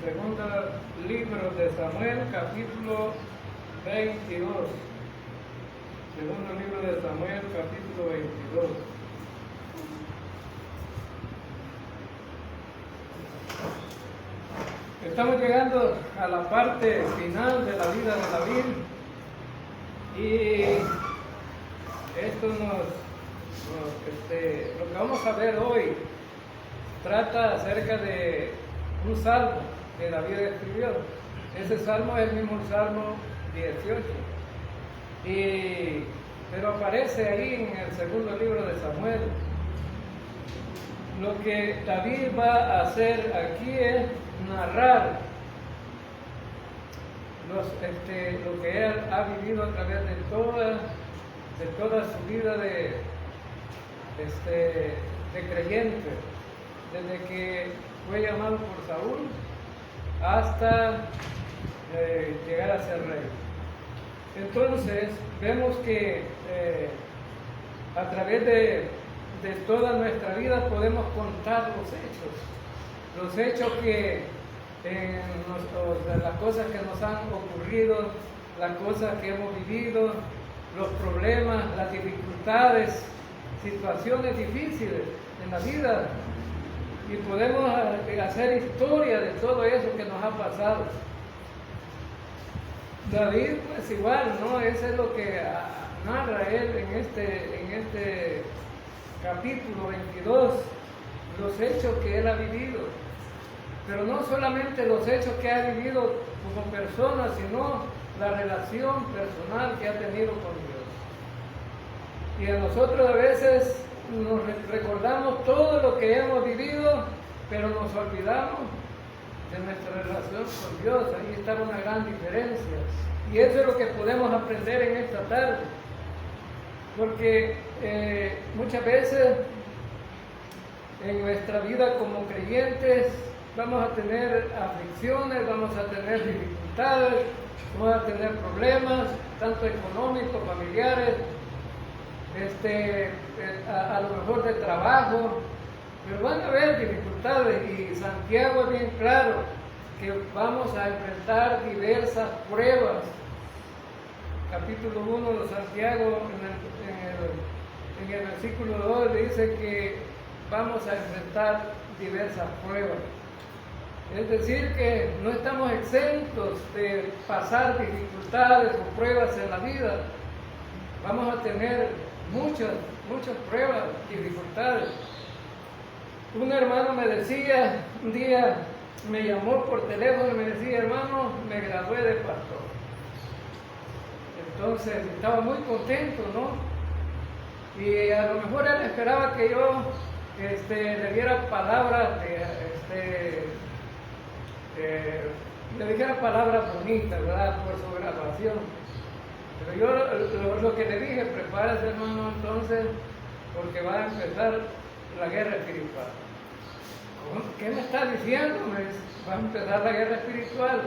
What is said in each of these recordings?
segundo libro de Samuel, capítulo 22. Segundo libro de Samuel, capítulo 22. Estamos llegando a la parte final de la vida de David y esto lo que vamos a ver hoy trata acerca de un salmo que David escribió. Ese salmo es el mismo Salmo 18, pero aparece ahí en el segundo libro de Samuel. Lo que David va a hacer aquí es narrar lo que él ha vivido a través de toda su vida de creyente, desde que fue llamado por Saúl hasta llegar a ser rey. Entonces vemos que a través de toda nuestra vida podemos contar los hechos que las cosas que nos han ocurrido, las cosas que hemos vivido, los problemas, las dificultades, situaciones difíciles en la vida, y podemos hacer historia de todo eso que nos ha pasado. David pues igual, ¿no? Eso es lo que narra él en este capítulo 22, los hechos que él ha vivido, pero no solamente los hechos que ha vivido como persona, sino la relación personal que ha tenido con Dios. Y a nosotros a veces nos recordamos todo lo que hemos vivido, pero nos olvidamos de nuestra relación con Dios. Ahí está una gran diferencia, y eso es lo que podemos aprender en esta tarde, porque muchas veces en nuestra vida como creyentes vamos a tener aflicciones, vamos a tener dificultades, vamos a tener problemas, tanto económicos, familiares, a lo mejor de trabajo, pero van a haber dificultades, y Santiago es bien claro que vamos a enfrentar diversas pruebas. Capítulo 1 de Santiago, en el versículo 2, dice que vamos a enfrentar diversas pruebas. Es decir, que no estamos exentos de pasar dificultades o pruebas en la vida. Vamos a tener muchas pruebas y dificultades. Un hermano me decía, un día me llamó por teléfono y me decía: hermano, me gradué de pastor. Entonces estaba muy contento, ¿no? Y a lo mejor él esperaba que yo le diera palabras le dijera palabras bonitas, ¿verdad?, por su graduación. Pero yo lo que le dije: prepárese, hermano, entonces, porque va a empezar la guerra espiritual. ¿Qué me está diciendo? Va a empezar la guerra espiritual.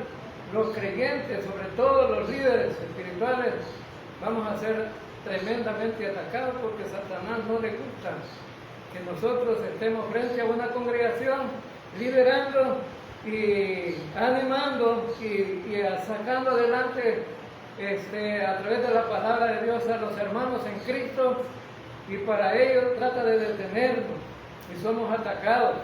Los creyentes, sobre todo los líderes espirituales, vamos a ser tremendamente atacados, porque a Satanás no le gusta que nosotros estemos frente a una congregación liderando y animando y sacando adelante a través de la palabra de Dios a los hermanos en Cristo, y para ello trata de detenernos, y somos atacados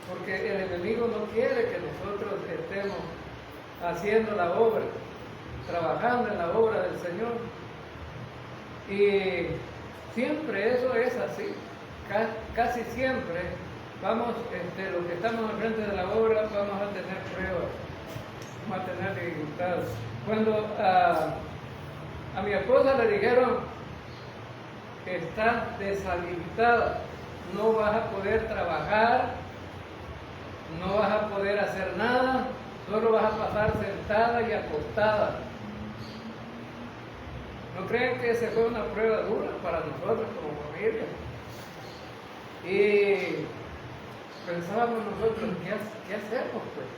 porque el enemigo no quiere que nosotros estemos haciendo la obra, trabajando en la obra del Señor. Y siempre eso es así, casi siempre vamos, los que estamos al frente de la obra, vamos a tener pruebas, vamos a tener dificultades. Cuando a mi esposa le dijeron que está deshabilitada, no vas a poder trabajar, no vas a poder hacer nada, solo vas a pasar sentada y acostada. ¿No creen que esa fue una prueba dura para nosotros como familia? Y pensábamos nosotros: ¿qué hacemos, pues?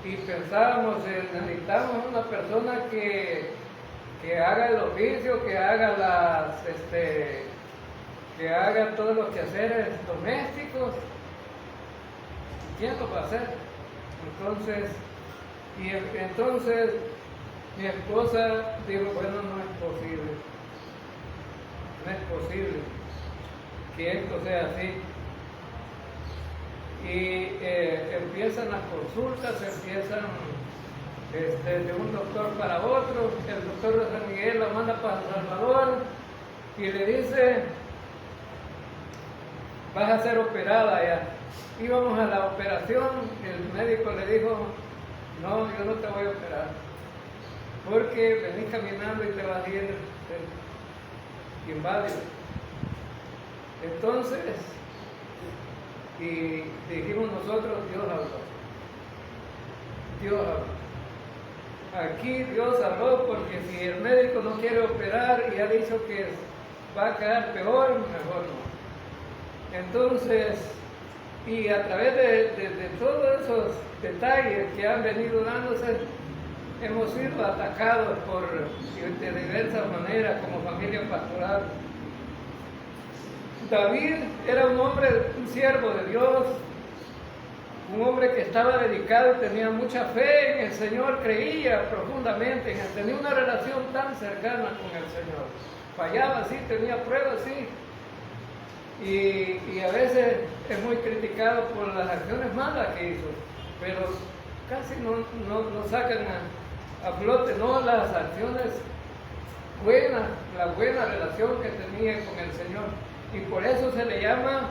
Y pensábamos, necesitamos una persona que haga el oficio, que haga que haga todos los quehaceres domésticos. ¿quién lo va a hacer? Entonces mi esposa dijo, bueno, no es posible que esto sea así. Y empiezan las consultas, empiezan de un doctor para otro. El doctor de San Miguel la manda para El Salvador y le dice, vas a ser operada ya. Íbamos a la operación, el médico le dijo, no, yo no te voy a operar, porque venís caminando y te vas a ir inválido. Entonces, y dijimos nosotros, Dios habló. Aquí Dios habló, porque si el médico no quiere operar y ha dicho que va a quedar peor, mejor no. Entonces, y a través de todos esos detalles que han venido dándose, hemos sido atacados de diversas maneras como familia pastoral. David era un hombre, un siervo de Dios, un hombre que estaba dedicado y tenía mucha fe en el Señor, creía profundamente en él, tenía una relación tan cercana con el Señor. Fallaba, sí, tenía pruebas, sí. Y a veces es muy criticado por las acciones malas que hizo, pero casi no sacan a flote, no las acciones buenas, la buena relación que tenía con el Señor. Y por eso se le llama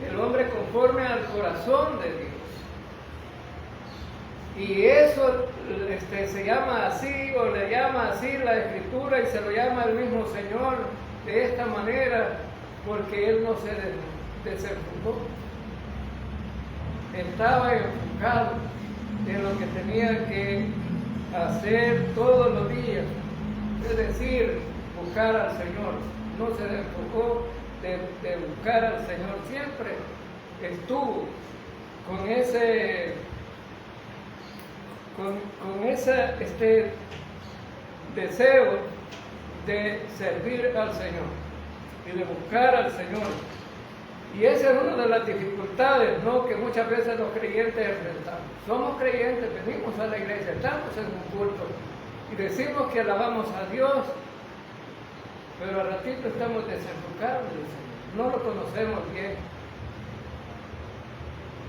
el hombre conforme al corazón de Dios. Y eso se llama así, o le llama así la Escritura, y se lo llama el mismo Señor de esta manera, porque Él no se desenfocó. Estaba enfocado en lo que tenía que hacer todos los días, es decir, buscar al Señor. No se enfocó de buscar al Señor, siempre estuvo con ese deseo de servir al Señor y de buscar al Señor. Y esa es una de las dificultades, ¿no?, que muchas veces los creyentes enfrentamos. Somos creyentes, venimos a la iglesia, estamos en un culto y decimos que alabamos a Dios, pero al ratito estamos desenfocados del Señor. No lo conocemos bien.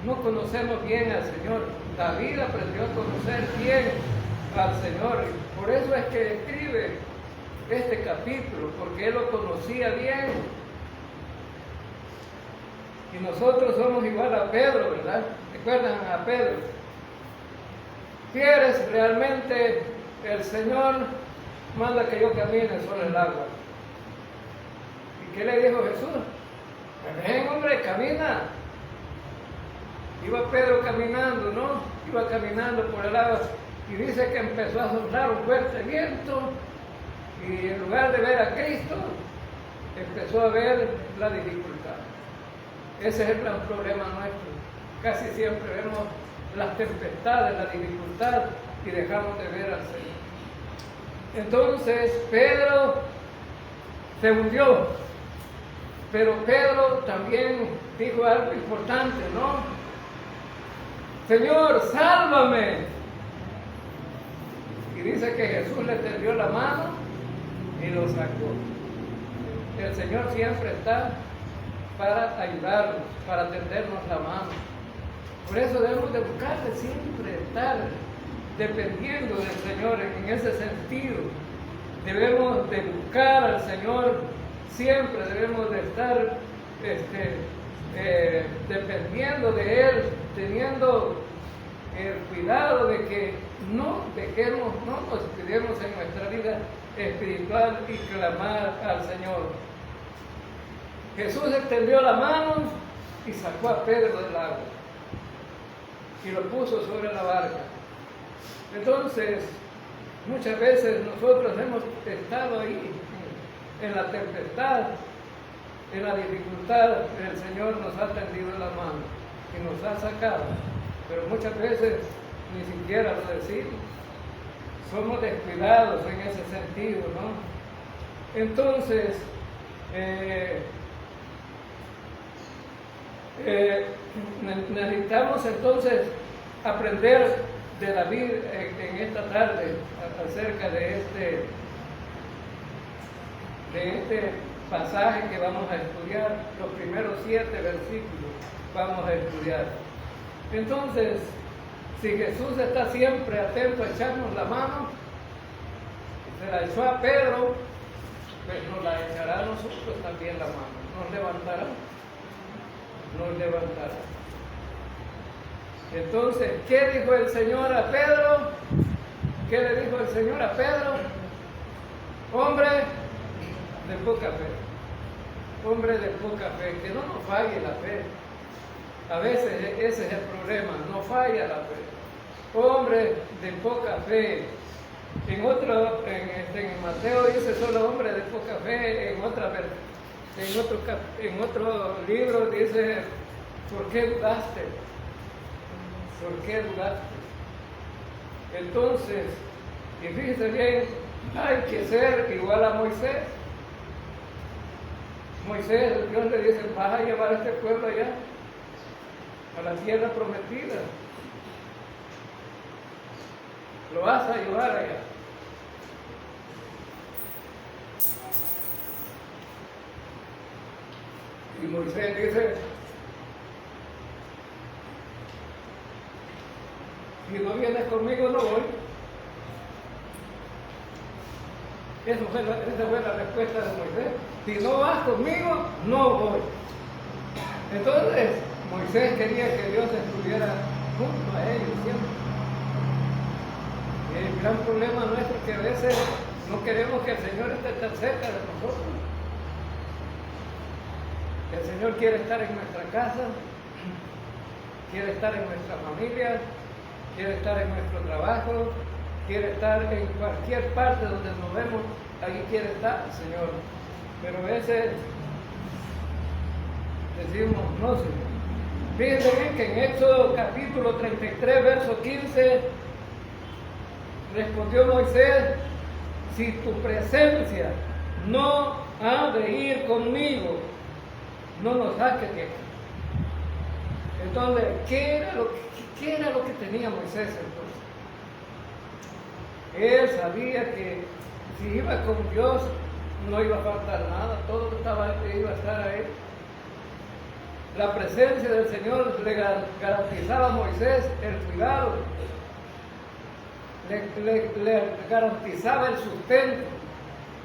No conocemos bien al Señor. David aprendió a conocer bien al Señor. Por eso es que escribe este capítulo, porque él lo conocía bien. Y nosotros somos igual a Pedro, ¿verdad? ¿Recuerdan a Pedro? ¿Quieres realmente el Señor manda que yo camine sobre el agua? ¿Y qué le dijo Jesús? Ven, hombre, camina. Iba Pedro caminando, ¿no? Iba caminando por el agua y dice que empezó a soplar un fuerte viento y en lugar de ver a Cristo, empezó a ver la dificultad. Ese es el gran problema nuestro. Casi siempre vemos las tempestades, la dificultad y dejamos de ver al Señor. Entonces Pedro se hundió, pero Pedro también dijo algo importante, ¿no? Señor, sálvame. Y dice que Jesús le tendió la mano y lo sacó. El Señor siempre está para ayudarnos, para tendernos la mano. Por eso debemos de buscarle siempre, estar dependiendo del Señor en ese sentido. Debemos de buscar al Señor siempre, debemos de estar dependiendo de Él, teniendo el cuidado de que no nos quedemos en nuestra vida espiritual y clamar al Señor. Jesús extendió la mano y sacó a Pedro del agua y lo puso sobre la barca. Entonces, muchas veces nosotros hemos estado ahí en la tempestad, en la dificultad. El Señor nos ha tendido la mano y nos ha sacado, pero muchas veces ni siquiera lo decimos. Somos descuidados en ese sentido, ¿no? Entonces, Necesitamos entonces aprender de David en esta tarde acerca de este pasaje que vamos a estudiar. Los primeros 7 versículos vamos a estudiar. Entonces, si Jesús está siempre atento a echarnos la mano, se la echó a Pedro, pues nos la echará a nosotros también la mano. Nos levantará. Entonces, ¿qué dijo el Señor a Pedro? ¿Qué le dijo el Señor a Pedro? Hombre de poca fe. Hombre de poca fe, que no nos falle la fe. A veces ese es el problema, no falla la fe. Hombre de poca fe. En Mateo dice solo hombre de poca fe, en otro libro dice, ¿por qué dudaste? ¿Por qué dudaste? Entonces, y fíjese bien, hay que ser igual a Moisés. Moisés, Dios le dice, vas a llevar a este pueblo allá, a la tierra prometida. Lo vas a llevar allá. Y Moisés dice, si no vienes conmigo no voy. Esa fue la respuesta de Moisés. Si no vas conmigo, no voy. Entonces, Moisés quería que Dios estuviera junto a ellos siempre. Y el gran problema nuestro es que a veces no queremos que el Señor esté tan cerca de nosotros. El Señor quiere estar en nuestra casa, quiere estar en nuestra familia, quiere estar en nuestro trabajo, quiere estar en cualquier parte donde nos vemos, ahí quiere estar el Señor. Pero a veces decimos, no, Señor. Fíjense bien que en Éxodo capítulo 33, verso 15, respondió Moisés, si tu presencia no ha de ir conmigo, no nos saques de aquí. Entonces, ¿qué era lo que tenía Moisés entonces? Él sabía que si iba con Dios no iba a faltar nada, todo iba a estar ahí. La presencia del Señor le garantizaba a Moisés el cuidado, le garantizaba el sustento,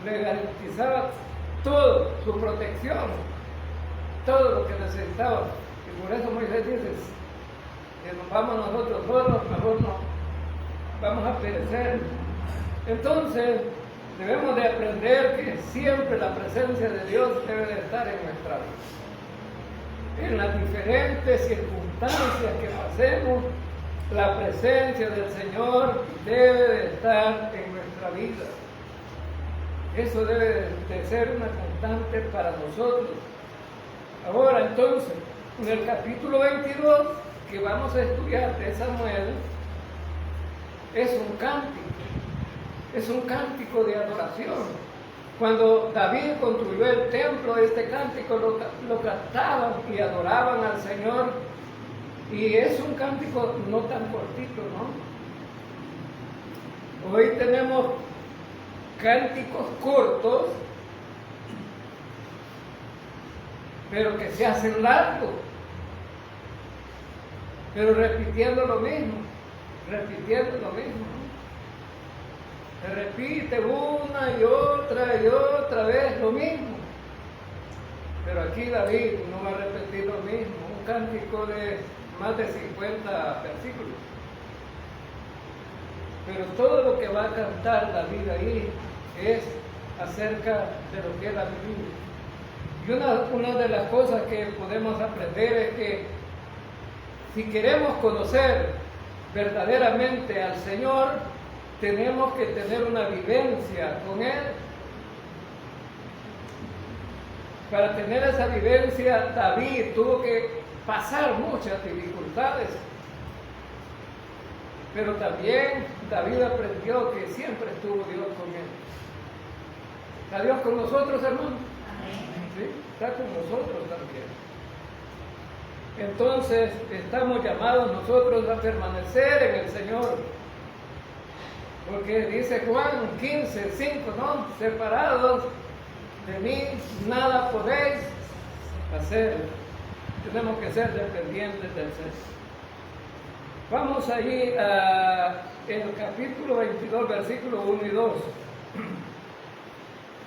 le garantizaba todo, su protección, todo lo que necesitaba. Y por eso Moisés dice, que nos vamos nosotros solos, mejor no, vamos a perecer. Entonces, debemos de aprender que siempre la presencia de Dios debe de estar en nuestra vida. En las diferentes circunstancias que pasemos, la presencia del Señor debe de estar en nuestra vida. Eso debe de ser una constante para nosotros. Ahora entonces, en el capítulo 22 que vamos a estudiar de Samuel, es un cántico de adoración. Cuando David construyó el templo, este cántico lo cantaban y adoraban al Señor. Y es un cántico no tan cortito, ¿no? Hoy tenemos cánticos cortos, pero que se hacen largos, pero repitiendo lo mismo. Se repite una y otra vez lo mismo. Pero aquí David no va a repetir lo mismo, un cántico de más de 50 versículos. Pero todo lo que va a cantar David ahí es acerca de lo que él ha vivido. Y una de las cosas que podemos aprender es que si queremos conocer verdaderamente al Señor, tenemos que tener una vivencia con Él. Para tener esa vivencia, David tuvo que pasar muchas dificultades. Pero también David aprendió que siempre estuvo Dios con él. ¿Está Dios con nosotros, hermano? ¿Sí? Está con nosotros también. Entonces estamos llamados nosotros a permanecer en el Señor. Porque dice Juan 15:5, ¿no? Separados de mí, nada podéis hacer. Tenemos que ser dependientes del Señor. Vamos allí a el capítulo 22, versículos 1 y 2.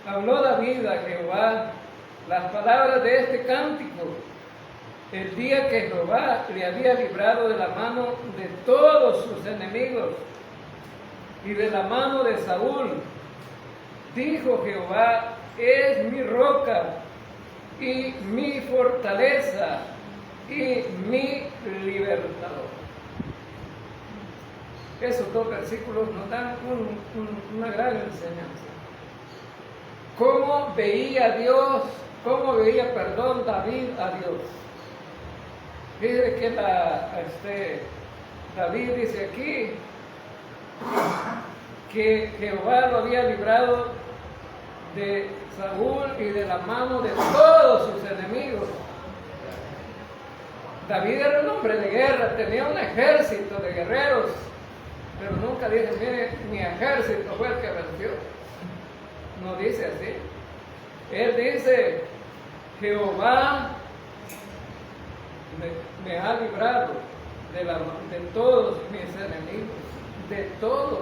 Habló David a Jehová las palabras de este cántico el día que Jehová le había librado de la mano de todos sus enemigos y de la mano de Saúl. Dijo Jehová, es mi roca y mi fortaleza y mi libertador. Esos dos versículos nos dan una gran enseñanza. ¿Cómo veía Dios, David a Dios? Dice que David dice aquí que Jehová lo había librado de Saúl y de la mano de todos sus enemigos. David era un hombre de guerra, tenía un ejército de guerreros, pero nunca dice, mire, mi ejército fue el que venció. No dice así. Él dice, Jehová me ha librado de todos mis enemigos, de todos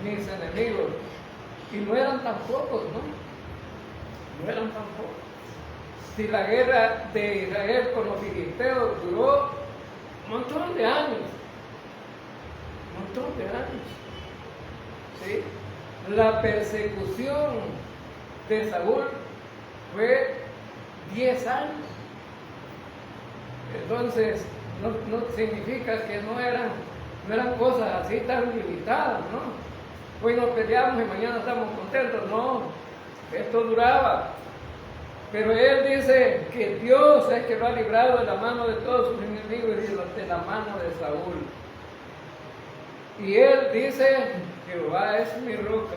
mis enemigos. Y no eran tan pocos, ¿no? No eran tan pocos. Si la guerra de Israel con los filisteos duró un montón de años, ¿sí? La persecución de Saúl fue 10 años. Entonces, no significa que no eran cosas así tan limitadas, ¿no? Hoy nos peleamos y mañana estamos contentos. No, esto duraba. Pero él dice que Dios es que lo ha librado de la mano de todos sus enemigos y de la mano de Saúl. Y él dice, Jehová es mi roca.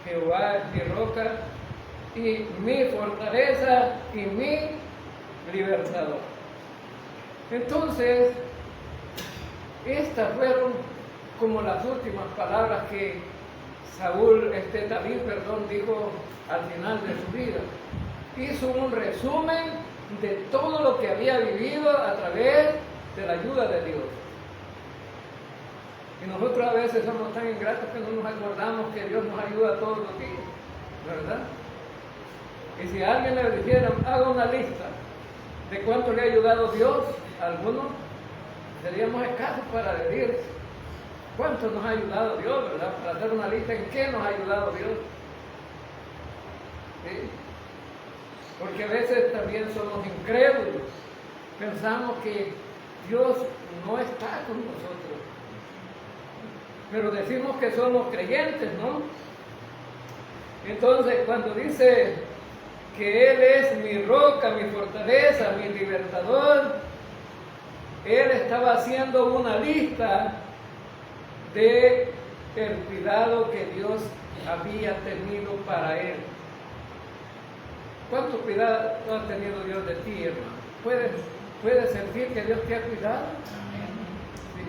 Jehová es mi roca y mi fortaleza y mi libertador. Entonces, estas fueron como las últimas palabras que David dijo al final de su vida. Hizo un resumen de todo lo que había vivido a través de la ayuda de Dios. Y nosotros a veces somos tan ingratos que no nos acordamos que Dios nos ayuda todos los días, ¿verdad? Y si a alguien le dijera, haga una lista de cuánto le ha ayudado Dios a algunos, seríamos escasos para decir cuánto nos ha ayudado Dios, ¿verdad? Para hacer una lista en qué nos ha ayudado Dios. ¿Sí? Porque a veces también somos incrédulos, pensamos que Dios no está con nosotros, pero decimos que somos creyentes, ¿no? Entonces, cuando dice que Él es mi roca, mi fortaleza, mi libertador, Él estaba haciendo una lista de el cuidado que Dios había tenido para Él. ¿Cuánto cuidado ha tenido Dios de ti, hermano? ¿Puedes sentir que Dios te ha cuidado? ¿Sí?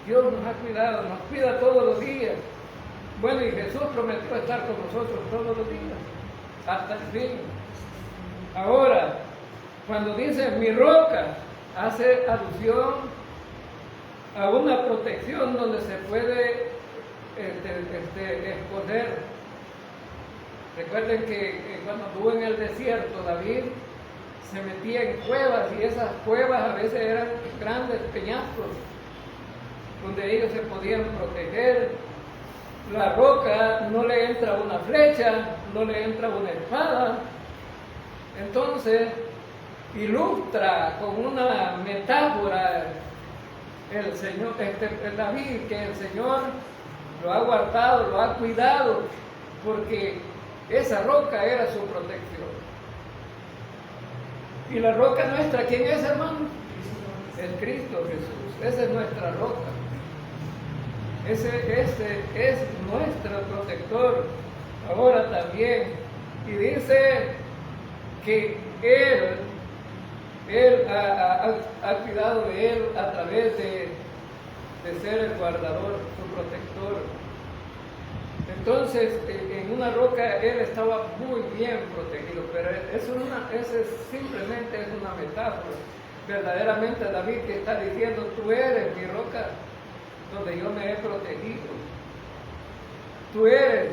Dios nos ha cuidado, nos cuida todos los días. Bueno, y Jesús prometió estar con nosotros todos los días, hasta el fin. Ahora, cuando dice mi roca, hace alusión a una protección donde se puede esconder. Recuerden que cuando estuvo en el desierto, David se metía en cuevas, y esas cuevas a veces eran grandes peñascos donde ellos se podían proteger. La roca no le entra una flecha, no le entra una espada. Entonces ilustra con una metáfora el Señor, David, que el Señor lo ha guardado, lo ha cuidado, porque esa roca era su protección. Y la roca nuestra, ¿quién es, hermano? Es Cristo Jesús. Esa es nuestra roca. Ese es nuestro protector. Ahora también. Y dice que Él Él ha cuidado de él a través de ser el guardador, su protector. Entonces, en una roca él estaba muy bien protegido, pero ese simplemente es una metáfora. Verdaderamente David que está diciendo, tú eres mi roca donde yo me he protegido. Tú eres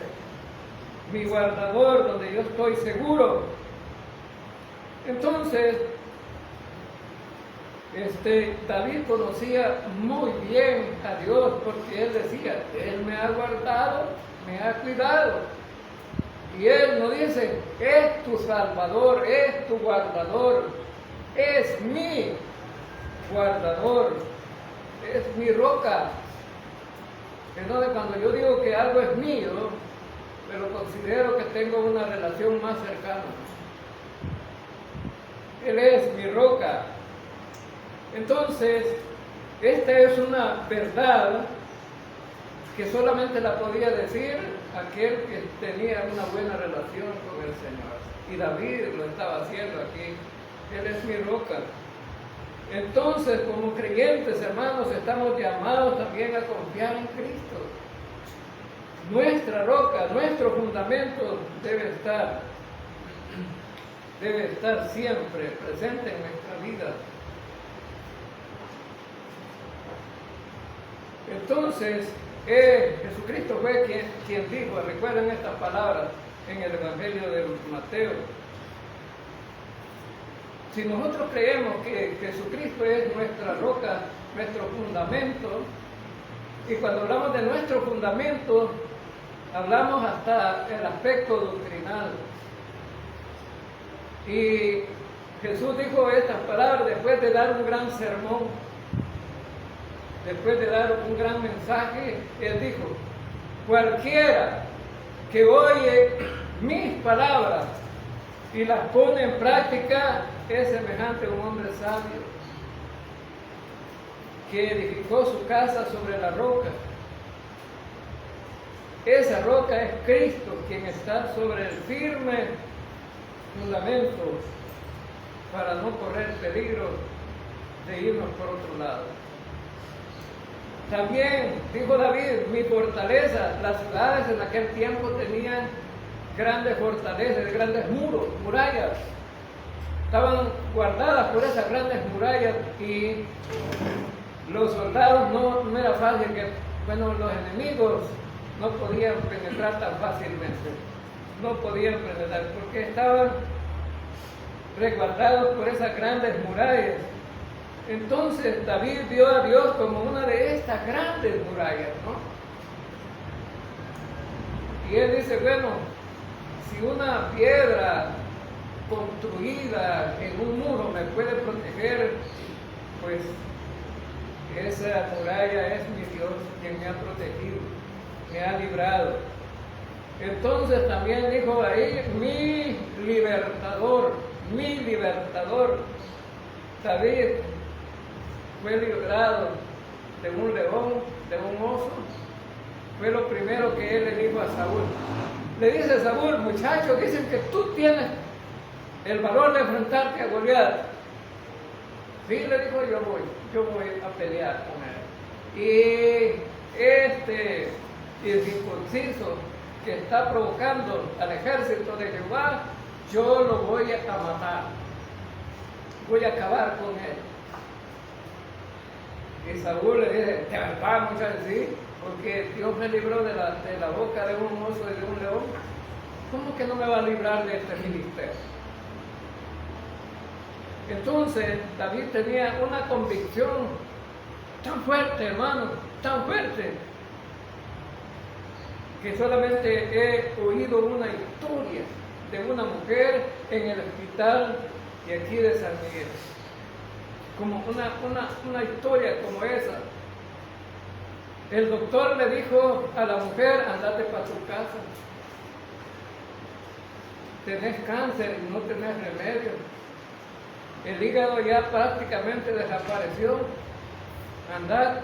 mi guardador donde yo estoy seguro. Entonces, David conocía muy bien a Dios porque él decía, Él me ha guardado, me ha cuidado. Y él no dice, es tu salvador, es tu guardador, es mi guardador, es mi roca. Entonces cuando yo digo que algo es mío, pero considero que tengo una relación más cercana. Él es mi roca. Entonces, esta es una verdad que solamente la podía decir aquel que tenía una buena relación con el Señor. Y David lo estaba haciendo aquí. Él es mi roca. Entonces, como creyentes, hermanos, estamos llamados también a confiar en Cristo. Nuestra roca, nuestro fundamento debe estar siempre presente en nuestra vida. Entonces, Jesucristo fue quien dijo, recuerden estas palabras en el Evangelio de Mateo. Si nosotros creemos que Jesucristo es nuestra roca, nuestro fundamento, y cuando hablamos de nuestro fundamento, hablamos hasta el aspecto doctrinal. Y Jesús dijo estas palabras después de dar un gran sermón, después de dar un gran mensaje. Él dijo, cualquiera que oye mis palabras y las pone en práctica es semejante a un hombre sabio que edificó su casa sobre la roca. Esa roca es Cristo, quien está sobre el firme fundamento para no correr peligro de irnos por otro lado. También dijo David, mi fortaleza. Las ciudades en aquel tiempo tenían grandes fortalezas, grandes muros, murallas. Estaban guardadas por esas grandes murallas y los soldados no era fácil los enemigos no podían penetrar tan fácilmente. No podían penetrar porque estaban resguardados por esas grandes murallas. Entonces David vio a Dios como una de estas grandes murallas, ¿no? Y él dice, bueno, si una piedra construida en un muro me puede proteger, pues esa muralla es mi Dios quien me ha protegido, me ha librado. Entonces también dijo ahí, mi libertador, mi libertador. David fue librado de un león, de un oso. Fue lo primero que él le dijo a Saúl. Le dice a Saúl, muchacho, dicen que tú tienes el valor de enfrentarte a Goliat. Sí, le dijo, yo voy a pelear con él. Y el incircunciso que está provocando al ejército de Jehová, yo lo voy a matar. Voy a acabar con él. Y Saúl le dice, ¿te va, muchachos? Sí, porque Dios me libró de la boca de un oso y de un león. ¿Cómo que no me va a librar de este ministerio? Entonces, David tenía una convicción tan fuerte, hermano, tan fuerte, que solamente he oído una historia de una mujer en el hospital de aquí de San Miguel. Como una historia como esa. El doctor le dijo a la mujer, andate para tu casa. Tenés cáncer y no tenés remedio. El hígado ya prácticamente desapareció. Andad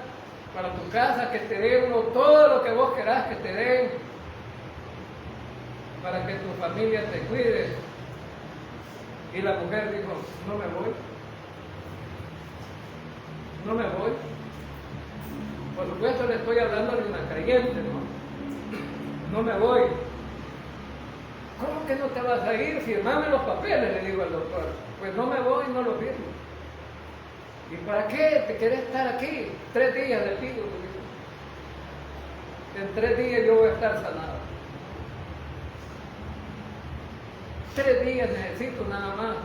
para tu casa, que te den todo lo que vos querás que te den, para que tu familia te cuide. Y la mujer dijo, no me voy. no me voy. Por supuesto le estoy hablando de una creyente, ¿no? No me voy. ¿Cómo que no te vas a ir? Firmame los papeles, le digo al doctor. Pues no me voy, no lo firmo. ¿Y para qué te querés estar aquí? 3 días le pido. En 3 días yo voy a estar sanado. 3 días necesito nada más.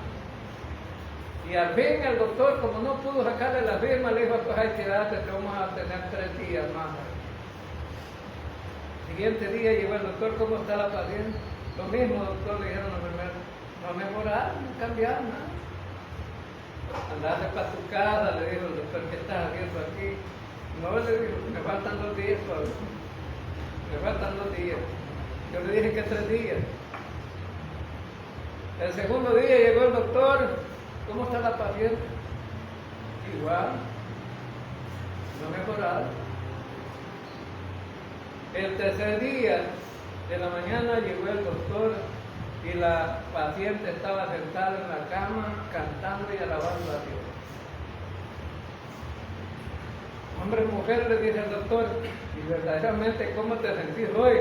Y al fin el doctor, como no pudo sacarle la firma, le dijo, pues ay, quédate, te vamos a tener 3 días más. Siguiente día llegó el doctor, ¿cómo está la paciente? Lo mismo, doctor, le dijeron a la enfermera, no ha mejorado, no ha cambiado nada. Andate para tu casa, le dijo el doctor, ¿qué estás haciendo aquí? No, le dijo, me faltan 2 días, Pablo. Me faltan 2 días. Yo le dije que 3 días. El segundo día llegó el doctor, ¿cómo está la paciente? Igual, no ha mejorado. El tercer día de la mañana llegó el doctor y la paciente estaba sentada en la cama cantando y alabando a Dios. Hombre, mujer, le dice el doctor, y verdaderamente, ¿cómo te sentís hoy?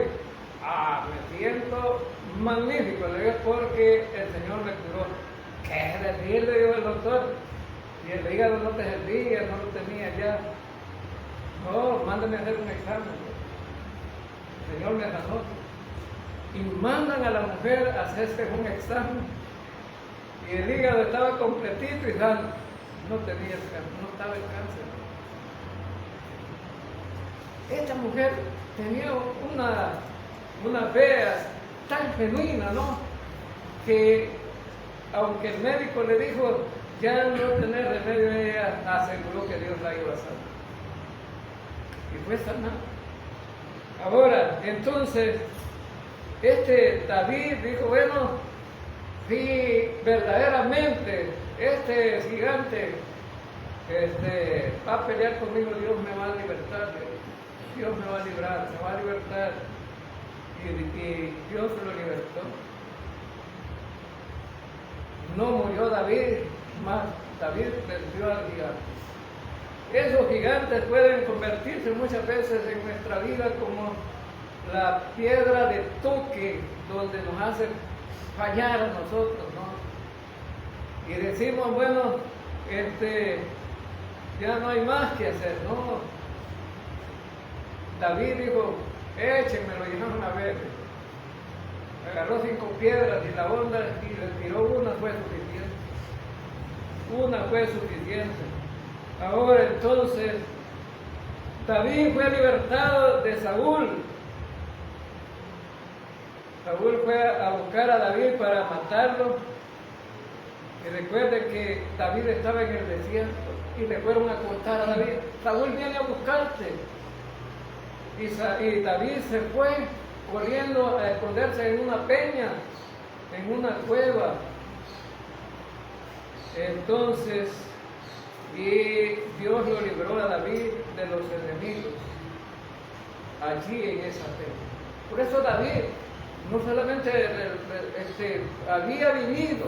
Me siento magnífico, le digo, porque el Señor me curó. ¿Qué decir? Le dijo el doctor. Y el hígado no te servía, no lo tenía ya. No, mándame a hacer un examen. El Señor me sanó. Y mandan a la mujer a hacerse un examen. Y el hígado estaba completito y sano. No tenía el cáncer, no estaba el cáncer. Esta mujer tenía una fe tan genuina, ¿no? Que aunque el médico le dijo ya no tener remedio, ella aseguró que Dios la iba a sanar. Y fue sanada. Ahora, entonces, David dijo, bueno, si verdaderamente este gigante va a pelear conmigo, Dios me va a libertar, Dios me va a librar, me va a libertar. Y Dios lo libertó. No murió David, más David venció al gigante. Esos gigantes pueden convertirse muchas veces en nuestra vida como la piedra de toque donde nos hace fallar a nosotros, ¿no? Y decimos, bueno, ya no hay más que hacer, ¿no? David dijo, échenmelo, y no una vez. Agarró 5 piedras y la onda y le tiró una, fue suficiente. Una fue suficiente. Ahora entonces, David fue libertado de Saúl. Saúl fue a buscar a David para matarlo. Y recuerden que David estaba en el desierto y le fueron a cortar a David. Saúl viene a buscarte. Y David se fue corriendo a esconderse en una peña, en una cueva. Entonces, y Dios lo libró a David de los enemigos, allí en esa peña. Por eso David no solamente había vivido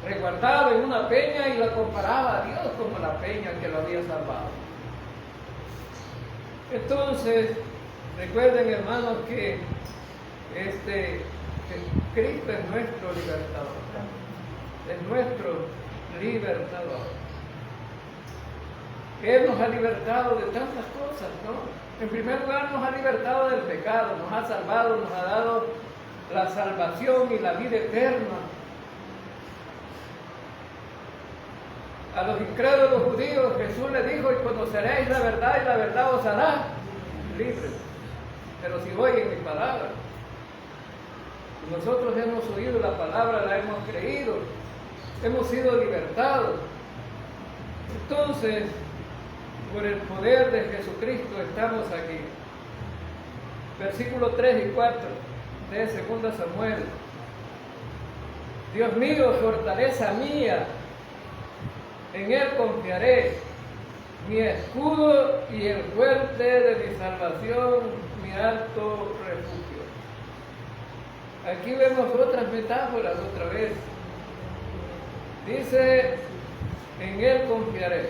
resguardado en una peña y la comparaba a Dios como la peña que lo había salvado. Entonces, recuerden, hermanos, que Cristo es nuestro libertador. Es nuestro libertador. Él nos ha libertado de tantas cosas, ¿no? En primer lugar, nos ha libertado del pecado, nos ha salvado, nos ha dado la salvación y la vida eterna. A los incrédulos judíos Jesús les dijo, y conoceréis la verdad y la verdad os hará libres. Pero si oyen mi palabra, nosotros hemos oído la palabra, la hemos creído, hemos sido libertados. Entonces, por el poder de Jesucristo estamos aquí. Versículos 3 y 4 de 2 Samuel. Dios mío, fortaleza mía, en Él confiaré, mi escudo y el fuerte de mi salvación, mi alto refugio. Aquí vemos otras metáforas otra vez. Dice, en Él confiaré.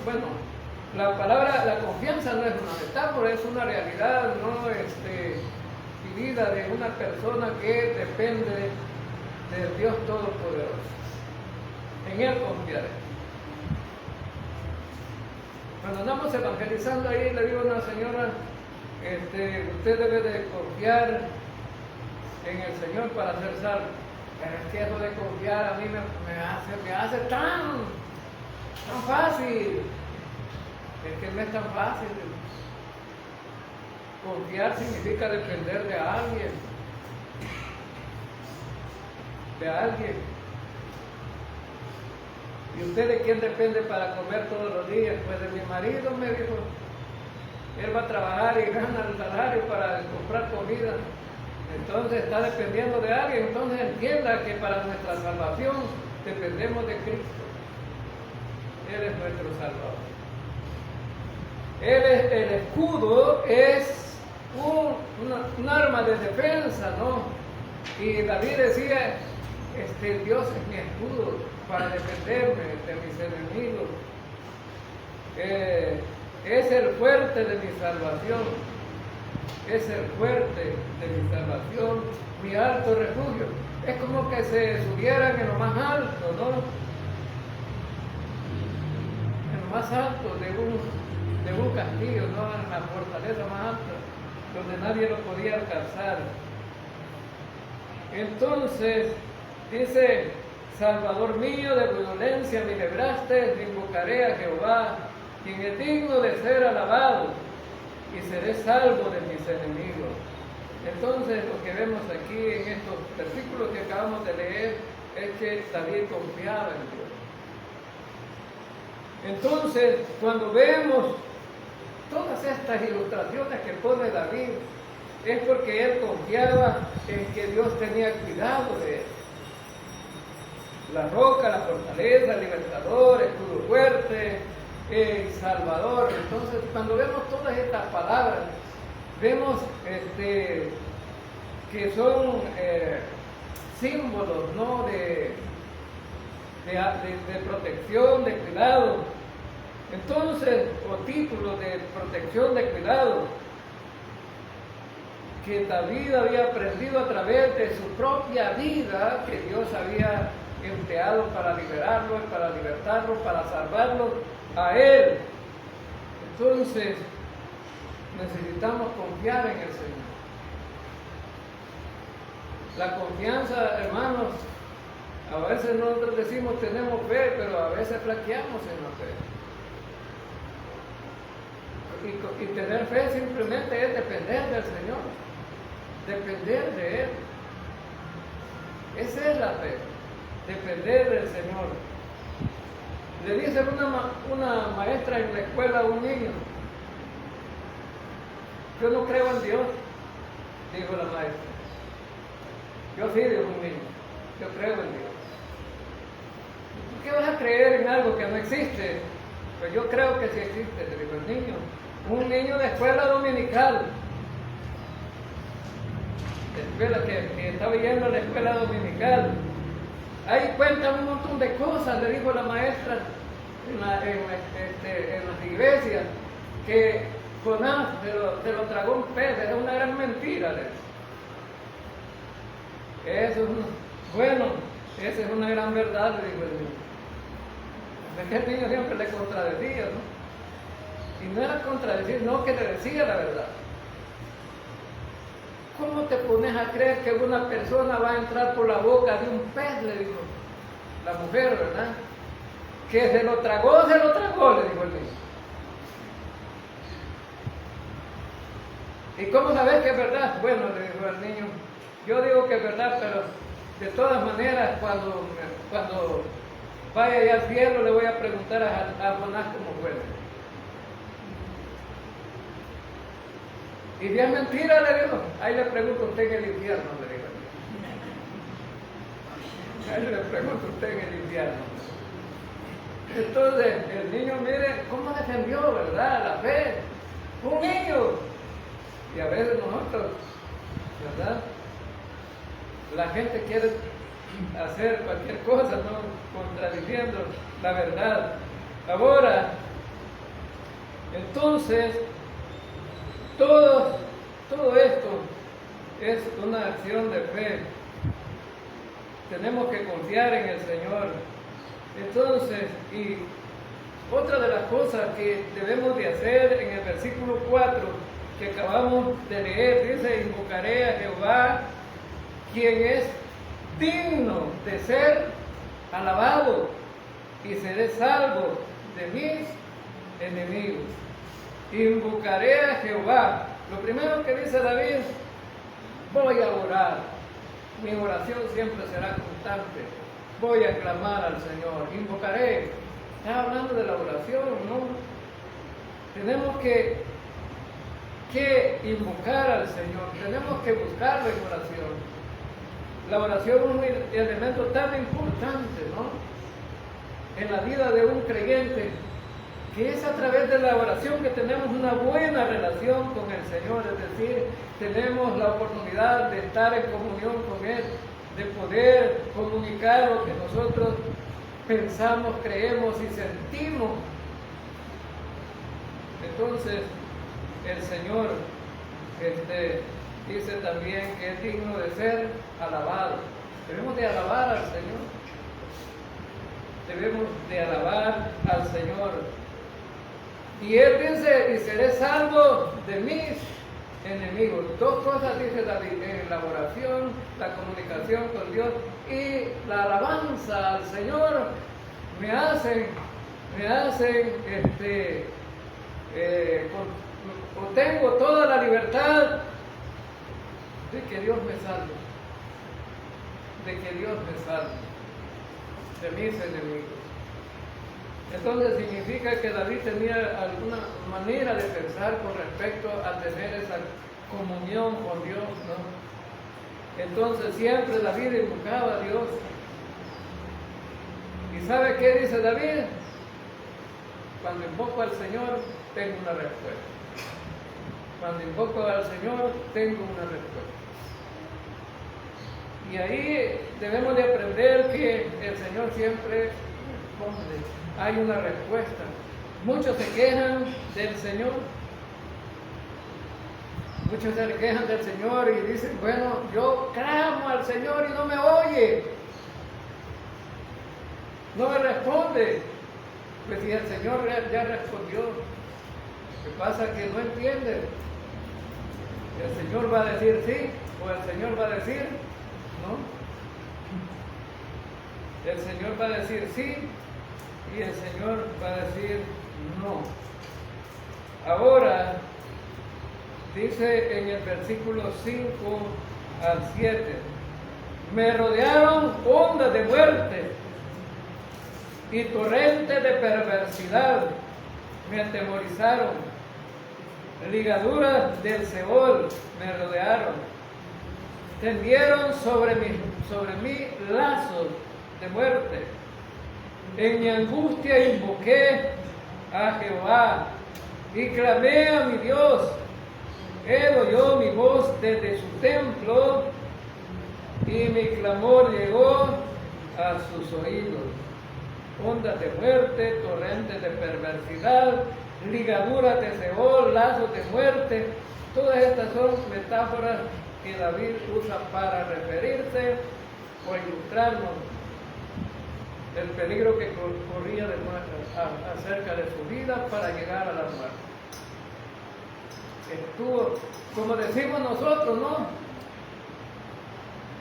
bueno, la palabra, la confianza no es una metáfora, es una realidad, ¿no? Vivida de una persona que depende del Dios Todopoderoso. En Él confiaré. Cuando andamos evangelizando ahí, le digo a una señora, usted debe de confiar en el Señor para ser salvo. Pero es que eso de confiar a mí me hace tan fácil. Es que no es tan fácil. Confiar significa depender de alguien. De alguien. ¿Y usted de quién depende para comer todos los días? Pues de mi marido, me dijo. Él va a trabajar y gana el salario para comprar comida. Entonces está dependiendo de alguien. Entonces entienda que para nuestra salvación dependemos de Cristo. Él es nuestro Salvador. El escudo es un arma de defensa, ¿no? Y David decía, Dios es mi escudo para defenderme de mis enemigos. Es el fuerte de mi salvación. Es el fuerte de mi salvación, mi alto refugio. Es como que se subieran en lo más alto, ¿no? En lo más alto de un castillo, ¿no? En la fortaleza más alta, donde nadie lo podía alcanzar. Entonces, dice, Salvador mío, de violencia me libraste, invocaré a Jehová, quien es digno de ser alabado, y seré salvo de mis enemigos. Entonces, lo que vemos aquí en estos versículos que acabamos de leer es que David confiaba en Dios. Entonces, cuando vemos todas estas ilustraciones que pone David, es porque él confiaba en que Dios tenía cuidado de él. La roca, la fortaleza, el libertador, escudo fuerte, el Salvador. Entonces, cuando vemos todas estas palabras, vemos que son símbolos, ¿no? de protección, de cuidado. Entonces, o títulos de protección, de cuidado, que David había aprendido a través de su propia vida, que Dios había empleado para liberarlo, para libertarlo, para salvarlo a él. Entonces, necesitamos confiar en el Señor. La confianza, hermanos, a veces nosotros decimos tenemos fe, pero a veces flaqueamos en la fe. Y tener fe simplemente es depender del Señor, depender de Él. Esa es la fe, depender del Señor. Le dice una maestra en la escuela a un niño, yo no creo en Dios, dijo la maestra. Yo sí, dijo un niño, yo creo en Dios. ¿Por qué vas a creer en algo que no existe? Pues yo creo que sí existe, le dijo el niño. Un niño de escuela dominical, que estaba yendo a la escuela dominical. Ahí cuentan un montón de cosas, le dijo la maestra en las iglesias, que Jonás se lo tragó un pez, era una gran mentira. Eso esa es una gran verdad, le dijo el niño. Es que el niño siempre le contradecía, ¿no? Y no era contradecir, no, que le decía la verdad. ¿Cómo te pones a creer que una persona va a entrar por la boca de un pez? Le dijo la mujer, ¿verdad? Que se lo tragó, le dijo el niño. ¿Y cómo sabes que es verdad? Bueno, le dijo el niño, yo digo que es verdad, pero de todas maneras, cuando vaya allá al cielo, le voy a preguntar a Jonás cómo fue. Y bien mentira, le dijo. Ahí le pregunto a usted en el infierno, le dijo. Ahí le pregunto a usted en el infierno. Entonces, el niño, mire cómo defendió, ¿verdad? La fe. Un niño. Y a veces nosotros, ¿verdad? La gente quiere hacer cualquier cosa, ¿no? Contradiciendo la verdad. Ahora, entonces, todo esto es una acción de fe. Tenemos que confiar en el Señor. Entonces, y otra de las cosas que debemos de hacer en el versículo 4 que acabamos de leer, dice: invocaré a Jehová, quien es digno de ser alabado, y seré salvo de mis enemigos. Invocaré a Jehová. Lo primero que dice David: voy a orar. Mi oración siempre será constante. Voy a clamar al Señor. Invocaré. Está hablando de la oración, ¿no? Tenemos que invocar al Señor. Tenemos que buscarlo en oración. La oración es un elemento tan importante, ¿no?, en la vida de un creyente, que es a través de la oración que tenemos una buena relación con el Señor, es decir, tenemos la oportunidad de estar en comunión con Él, de poder comunicar lo que nosotros pensamos, creemos y sentimos. Entonces, el Señor dice también que es digno de ser alabado. Debemos de alabar al Señor. Debemos de alabar al Señor. Y Él dice: y seré salvo de mis enemigos. Dos cosas dice David en la oración, la comunicación con Dios y la alabanza al Señor me hacen tengo toda la libertad de que Dios me salve, de mis enemigos. Entonces significa que David tenía alguna manera de pensar con respecto a tener esa comunión con Dios, ¿no? Entonces siempre David invocaba a Dios. ¿Y sabe qué dice David? Cuando invoco al Señor, tengo una respuesta. Cuando invoco al Señor, tengo una respuesta. Y ahí debemos de aprender que el Señor siempre responde. Hay una respuesta. Muchos se quejan del Señor. Muchos se quejan del Señor y dicen: bueno, yo clamo al Señor y no me oye. No me responde. Pues si el Señor ya respondió, lo que pasa es que no entiende. El Señor va a decir sí, o el Señor va a decir no. El Señor va a decir sí, y el Señor va a decir no. Ahora, dice en el versículo 5 al 7, me rodearon ondas de muerte y torrentes de perversidad, me atemorizaron, ligaduras del Seol me rodearon, tendieron sobre mí lazos de muerte. En mi angustia invoqué a Jehová y clamé a mi Dios. Él oyó mi voz desde su templo y mi clamor llegó a sus oídos. Ondas de muerte, torrentes de perversidad, ligaduras de Seol, lazos de muerte. Todas estas son metáforas que David usa para referirse o ilustrarnos el peligro que corría acerca de su vida para llegar a la muerte. Estuvo, como decimos nosotros, ¿no?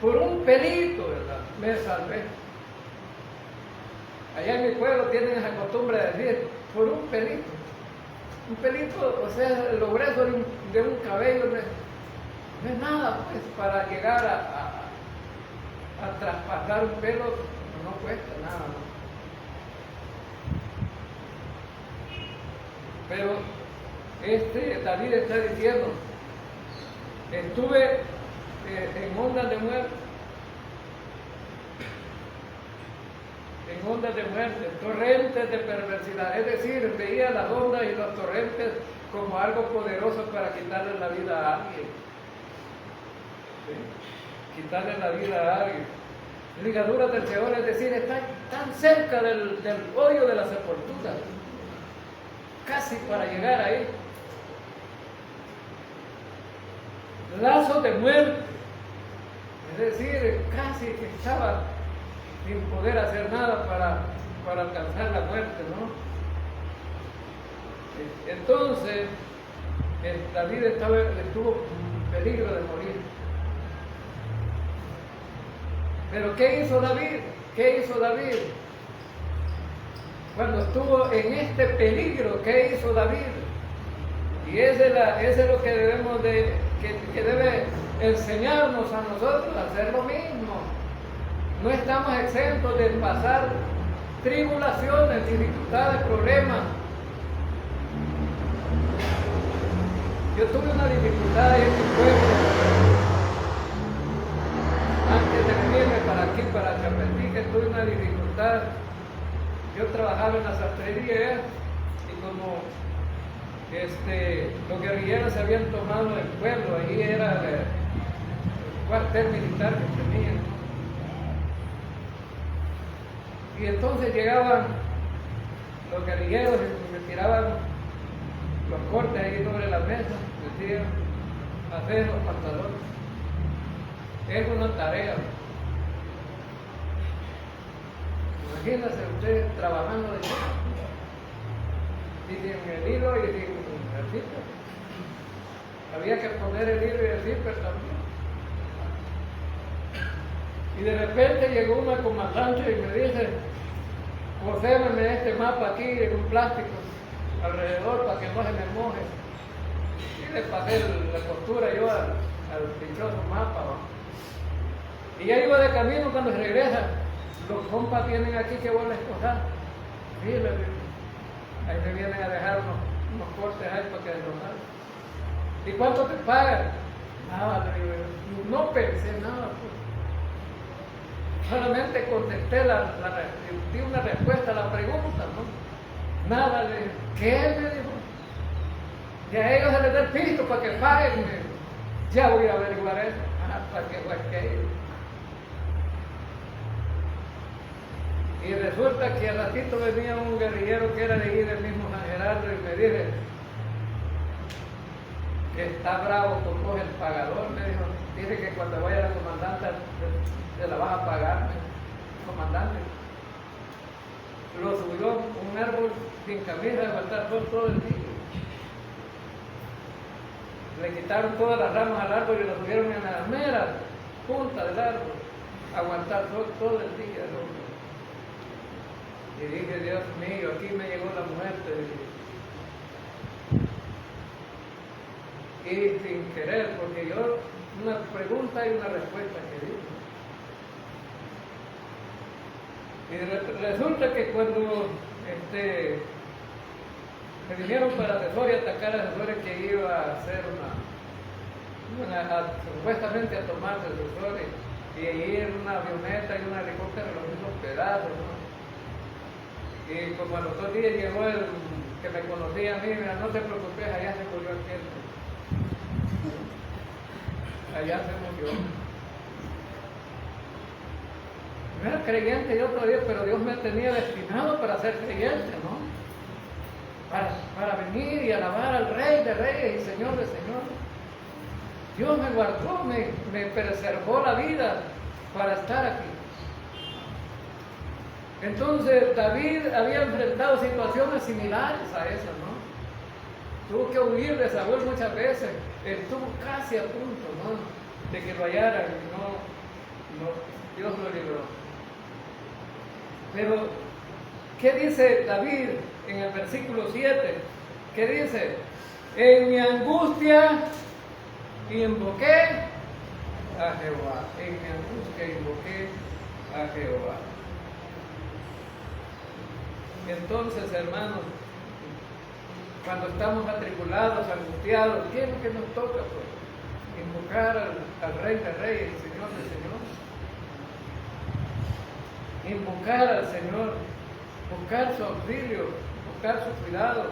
Por un pelito, ¿verdad? Me salvé. Allá en mi pueblo tienen esa costumbre de decir: por un pelito. Un pelito, o sea, lo grueso de un cabello, no es nada, pues, para llegar a traspasar un pelo, no cuesta nada, ¿no? Pero David está diciendo: estuve en ondas de muerte, torrentes de perversidad, es decir, veía las ondas y los torrentes como algo poderoso para quitarle la vida a alguien. ¿Sí? Quitarle la vida a alguien. ligaduras del Seol, es decir, está tan cerca del hoyo de la sepultura, casi para llegar ahí. Lazos de muerte, es decir, casi que estaba sin poder hacer nada para alcanzar la muerte, ¿no? Entonces, David estuvo en peligro de morir. Pero ¿qué hizo David? ¿Qué hizo David? Cuando estuvo en este peligro, ¿qué hizo David? Y ese es lo que debemos que debe enseñarnos a nosotros a hacer lo mismo. No estamos exentos de pasar tribulaciones, dificultades, problemas. Yo tuve una dificultad en mi pueblo antes de venirme para aquí, para Chapetique, tuve una dificultad. Yo trabajaba en la sastrería y como los guerrilleros se habían tomado el pueblo, ahí era el cuartel militar que tenían. Y entonces llegaban los guerrilleros y me tiraban los cortes ahí sobre la mesa, decían, hacer los pantalones. Es una tarea. Imagínense ustedes trabajando de y sin el hilo y sin el zipper. Había que poner el hilo y el zipper también. Y de repente llegó una comandante y me dice, cosérame este mapa aquí en un plástico alrededor para que no se me moje. Y le pasé la costura yo al dichoso mapa, ¿no? Y ya iba de camino cuando se regresa. Los compas vienen aquí que vos les cosas. Sí, ahí me vienen a dejar unos cortes ahí para que los hagan. ¿Y cuánto te pagan? Nada, no pensé nada. Pues. Solamente contesté di una respuesta a la pregunta, ¿no? Nada, ¿qué? Me dijo. Y a ellos se les da el piso para que paguen. Ya voy a averiguar eso. ¿Para qué fue que Y resulta que al ratito venía un guerrillero que era de ahí del mismo San Gerardo y me dice que está bravo con vos el pagador, me dijo. Dice que cuando vaya la comandante se la vas a pagar, comandante. Lo subió un árbol sin camisa de aguantar todo el día. Le quitaron todas las ramas al árbol y lo subieron en la mera punta del árbol, aguantar todo el día. ¿No? Y dije, Dios mío, aquí me llegó la muerte. Y sin querer, porque yo, una pregunta y una respuesta que di. Y resulta que cuando me vinieron para asesor y atacar a asesores que iba a hacer supuestamente a tomar asesores, y ahí en una avioneta y un helicóptero los mismos pedazos, ¿no? Y como a los 2 días llegó el que me conocía a mí, mira, no te preocupes, allá se murió el tiempo. Allá se murió. No era creyente yo todavía, pero Dios me tenía destinado para ser creyente, ¿no? Para venir y alabar al Rey de Reyes y Señor de Señores. Dios me guardó, me preservó la vida para estar aquí. Entonces David había enfrentado situaciones similares a esas, ¿no? Tuvo que huir de Saúl muchas veces, estuvo casi a punto, ¿no?, de que lo hallaran, Dios lo libró. Pero, ¿qué dice David en el versículo 7? ¿Qué dice? En mi angustia invoqué a Jehová. En mi angustia invoqué a Jehová. Entonces, hermanos, cuando estamos atribulados, angustiados, ¿qué es lo que nos toca? Pues invocar al Rey de Reyes y Señor de Señores. Invocar al Señor, buscar su auxilio, buscar su cuidado.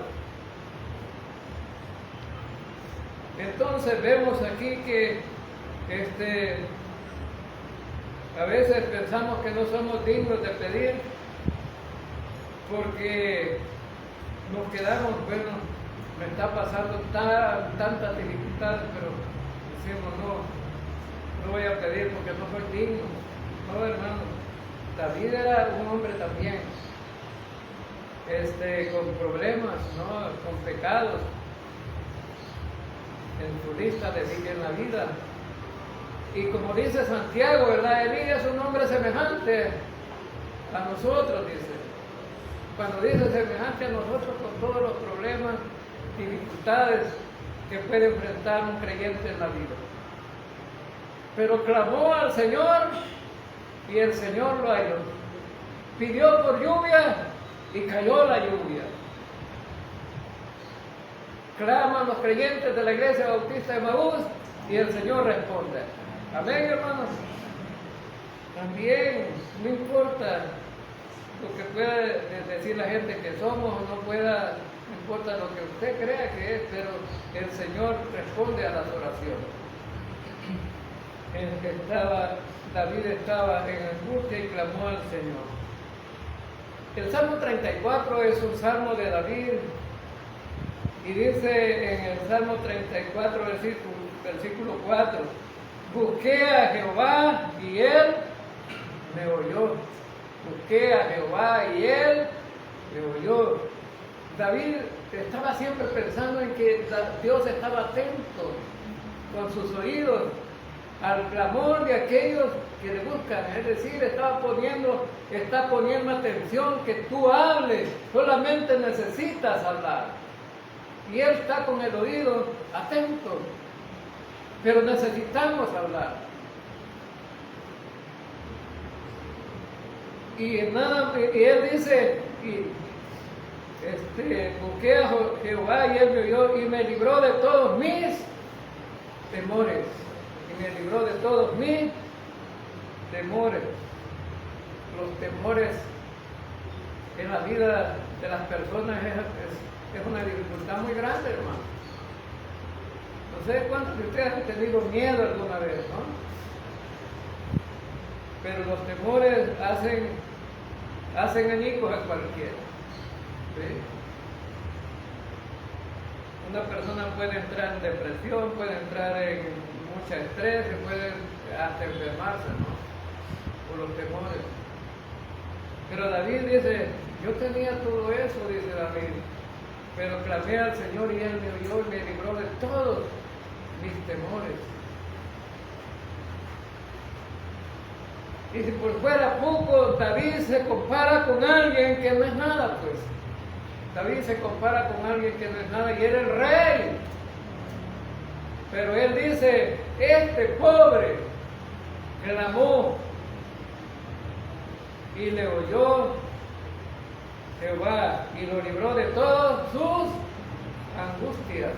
Entonces vemos aquí que A veces pensamos que no somos dignos de pedir porque nos quedamos, bueno, me está pasando tantas dificultades, pero decimos, no voy a pedir porque no soy digno. No, hermano, David era un hombre también, con problemas, ¿no? Con pecados en su lista en la vida. Y como dice Santiago, ¿verdad? Elías es un hombre semejante a nosotros, dice. Cuando dice semejante a nosotros, con todos los problemas y dificultades que puede enfrentar un creyente en la vida. Pero clamó al Señor y el Señor lo halló. Pidió por lluvia y cayó la lluvia. Claman los creyentes de la Iglesia Bautista de Emaús y el Señor responde. Amén, hermanos. También no importa lo que pueda decir la gente que somos o no pueda, no importa lo que usted crea que es, pero el Señor responde a las oraciones. David estaba en angustia y clamó al Señor. El Salmo 34 es un salmo de David y dice en el Salmo 34, versículo 4, busqué a Jehová y Él me oyó. Busqué a Jehová y Él me oyó. David estaba siempre pensando en que Dios estaba atento con sus oídos al clamor de aquellos que le buscan. Es decir, está poniendo atención que tú hables. Solamente necesitas hablar. Y Él está con el oído atento. Pero necesitamos hablar. Y Él dice, busqué a Jehová y Él me oyó y me libró de todos mis temores. Y me libró de todos mis temores. Los temores en la vida de las personas es una dificultad muy grande, hermano. No sé cuántos de ustedes han tenido miedo alguna vez, ¿no? Pero los temores hacen añicos a cualquiera. ¿Sí? Una persona puede entrar en depresión, puede entrar en mucho estrés, puede hasta enfermarse, ¿no? Por los temores. Pero David dice, yo tenía todo eso, dice David, pero clamé al Señor y Él me oyó y me libró de todos mis temores. Y si por fuera poco, David se compara con alguien que no es nada, pues. David se compara con alguien que no es nada y era el rey. Pero él dice, este pobre clamó y le oyó Jehová y lo libró de todas sus angustias.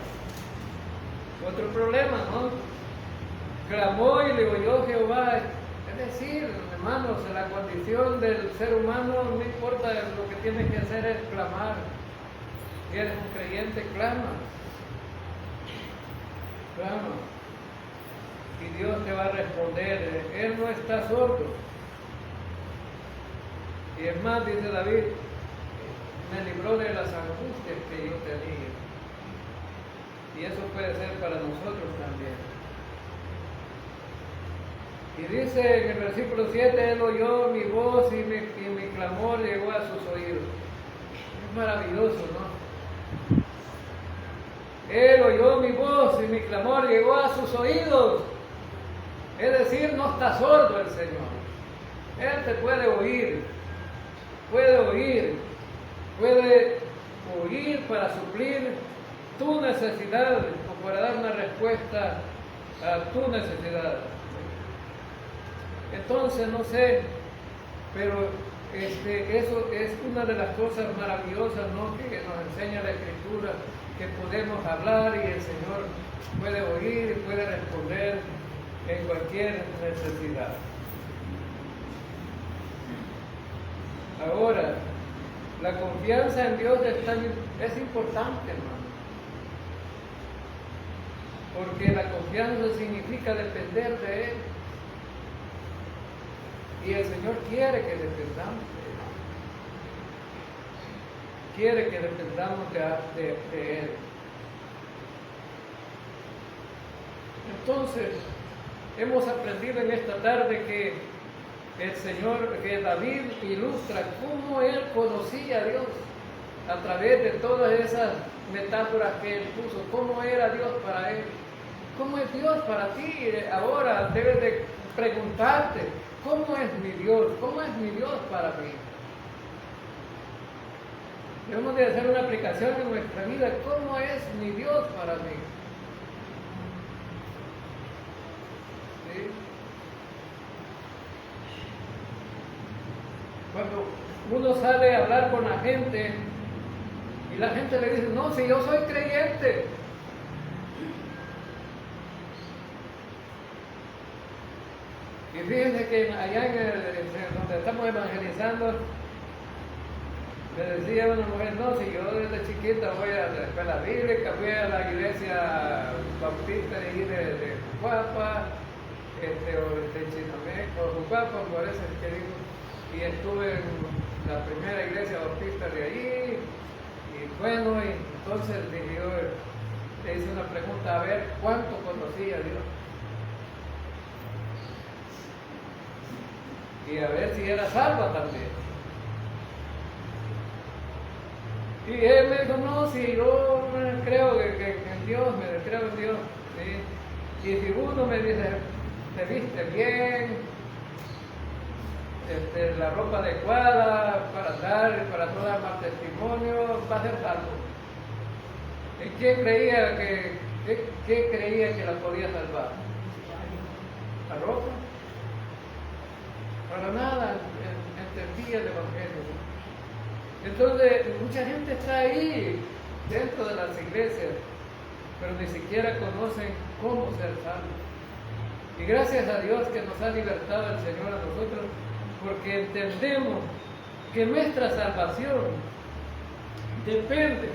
Otro problema, ¿no? Clamó y le oyó Jehová. Es decir, hermanos, la condición del ser humano no importa, lo que tiene que hacer es clamar. Si eres un creyente, clama. Clama. Y Dios te va a responder. Él no está sordo. Y es más, dice David, me libró de las angustias que yo tenía. Y eso puede ser para nosotros también. Y dice en el versículo 7, Él oyó mi voz y mi clamor llegó a sus oídos. Es maravilloso, ¿no? Él oyó mi voz y mi clamor llegó a sus oídos. Es decir, no está sordo el Señor. Él te puede oír para suplir tu necesidad o para dar una respuesta a tu necesidad. Entonces, no sé, pero eso es una de las cosas maravillosas, ¿no?, que nos enseña la Escritura, que podemos hablar y el Señor puede oír y puede responder en cualquier necesidad. Ahora, la confianza en Dios es importante, hermano, porque la confianza significa depender de Él. Y el Señor quiere que dependamos de Él. Quiere que dependamos de Él. Entonces, hemos aprendido en esta tarde que que David ilustra cómo él conocía a Dios a través de todas esas metáforas que él puso, cómo era Dios para él, cómo es Dios para ti. Ahora debes de preguntarte, ¿cómo es mi Dios? ¿Cómo es mi Dios para mí? Debemos de hacer una aplicación en nuestra vida, ¿cómo es mi Dios para mí? ¿Sí? Cuando uno sale a hablar con la gente y la gente le dice, no, si yo soy creyente. Y fíjense que allá donde estamos evangelizando, me decía una mujer, no, si yo desde chiquita voy a la escuela bíblica, fui a la iglesia bautista de Jucuapa, o de Chinameco, Jucuapa, me parece que digo, y estuve en la primera iglesia bautista de allí, y bueno, y entonces yo le hice una pregunta, a ver, ¿cuánto conocía a Dios? Y a ver si era salva también. Y él me dijo, no, si yo creo que en Dios, me creo en Dios. ¿Sí? Y si uno me dice, te viste bien, la ropa adecuada para dar, para no dar más testimonio, va a ser salvo. ¿Y quién creía que la podía salvar? ¿La ropa? Para nada entendía el Evangelio. Entonces, mucha gente está ahí, dentro de las iglesias, pero ni siquiera conocen cómo ser salvos. Y gracias a Dios que nos ha libertado el Señor a nosotros, porque entendemos que nuestra salvación depende